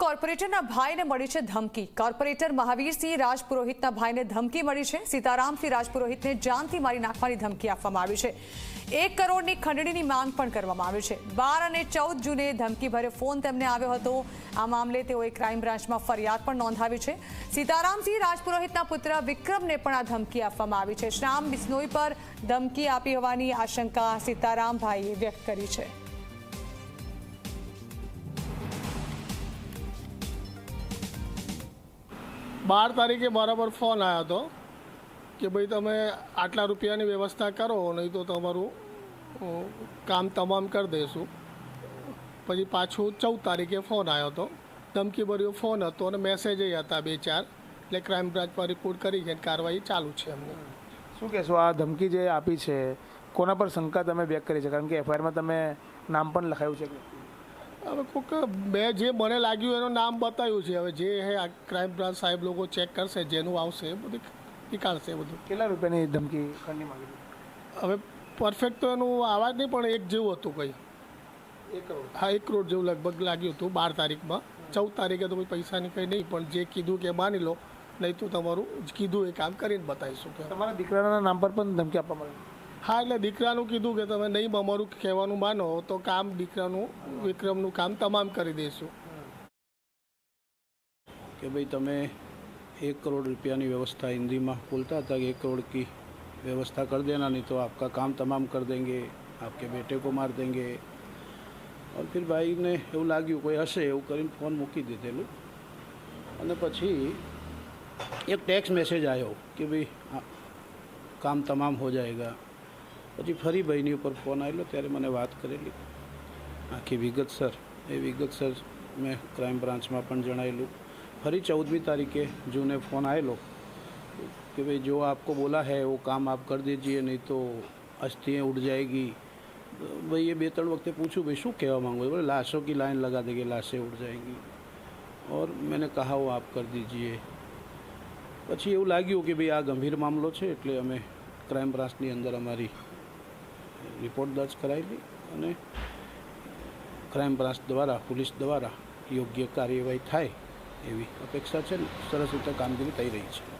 કોર્પોરેટરના ભાઈને મળી છે ધમકી। કોર્પોરેટર મહાવીરસિંહ રાજપુરોહિતના ભાઈને ધમકી મળી છે। સીતારામસિંહ રાજપુરોહિતને જાનથી મારી નાખવાની ધમકી આપવામાં આવી છે। 1 કરોડની ખંડણીની માંગ પણ કરવામાં આવી છે। 12 અને 14 જૂને ધમકીભર્યો ફોન તેમને આવ્યો હતો। આ મામલે તેઓએ ક્રાઇમ બ્રાન્ચમાં ફરિયાદ પણ નોંધાવી છે। સીતારામસિંહ રાજપુરોહિતના પુત્ર વિક્રમને પણ આ ધમકી આપવામાં આવી છે। શ્યામ બિશ્નોઈ પર ધમકી આપી હોવાની આશંકા સીતારામભાઈએ વ્યક્ત કરી છે। बार तारीखे बराबर फोन आया तो कि भाई तमे आटला रुपयानी व्यवस्था करो नहीं तो तमारू काम तमाम कर देशू। पछी पाछू 14 तारीखे फोन आयो तो धमकी भर्यो फोन हतो अने मेसेज हता 2-4 એટલે ક્રાઇમ બ્રાન્ચ પર રિપોર્ટ કરી છે કાર્યવાહી ચાલુ છે। અમને શું કહેશો આ ધમકી જે આપી છે કોના પર શંકા તમે વ્યક્ત કરી છે કારણ કે એફઆઈઆરમાં તમે નામ પણ લખાયું છે? હવે કોઈક બે જે મને લાગ્યું એનું નામ બતાવ્યું છે। હવે જે હે આ ક્રાઇમ બ્રાન્ચ સાહેબ લોકો ચેક કરશે જેનું આવશે એ બધું નીકાળશે। બધું કેટલા રૂપિયાની ધમકી ખંડની માંગી? હવે પરફેક્ટ તો એનું આવાજ નહીં પણ 1 જેવું હતું કંઈ। 1 કરોડ? હા 1 કરોડ જેવું લગભગ લાગ્યું હતું 12 તારીખમાં। 14 તારીખે તો કોઈ પૈસાની કંઈ નહીં પણ જે કીધું કે માની લો નહીં તો તમારું કીધું એ કામ કરીને બતાવીશું। કે તમારા દીકરાના નામ પર પણ ધમકી આપવામાં આવી? હા એટલે દીકરાનું કીધું કે તમે નહીં અમારું કહેવાનું માનો તો કામ દીકરાનું વિક્રમનું કામ તમામ કરી દઈશું। कि भाई तमें 1 करोड़ रुपया की व्यवस्था हिंदी में बोलता था कि 1 करोड़ की व्यवस्था कर देना नहीं तो आपका काम तमाम कर देंगे, आपके बेटे को मार देंगे। और फिर भाई ने એવું લાગ્યું કોઈ હશે એવું કરીને ફોન મૂકી દીધેલું અને પછી એક ટેક્સ્ટ મેસેજ આવ્યો કે ભાઈ કામ તમામ हो जाएगा। પછી ફરી ભાઈની ઉપર ફોન આવેલો ત્યારે મને વાત કરેલી આખી વિગતસર એ વિગતસર મેં ક્રાઇમ બ્રાન્ચમાં પણ જણાવેલું। ફરી 14મી તારીખે જૂને ફોન આવેલો कि भाई जो आपको बोला है वो काम आप कर दीजिए नहीं तो अस्थियाँ उड़ जाएगी। भाई ये 2-3 वक्त पूछूँ भाई शू कहवा मांगो, बोले लाशों की लाइन लगा देंगे, लाशें उड़ जाएंगी। और मैंने कहा वो आप कर दीजिए। પછી એવું લાગ્યું કે ભાઈ આ ગંભીર મામલો છે એટલે અમે ક્રાઇમ બ્રાન્ચની અંદર અમારી રિપોર્ટ દર્જ કરાવેલી અને ક્રાઇમ બ્રાન્ચ દ્વારા પોલીસ દ્વારા યોગ્ય કાર્યવાહી થાય એવી અપેક્ષા છે। સરસ રીતે કામગીરી થઈ રહી છે।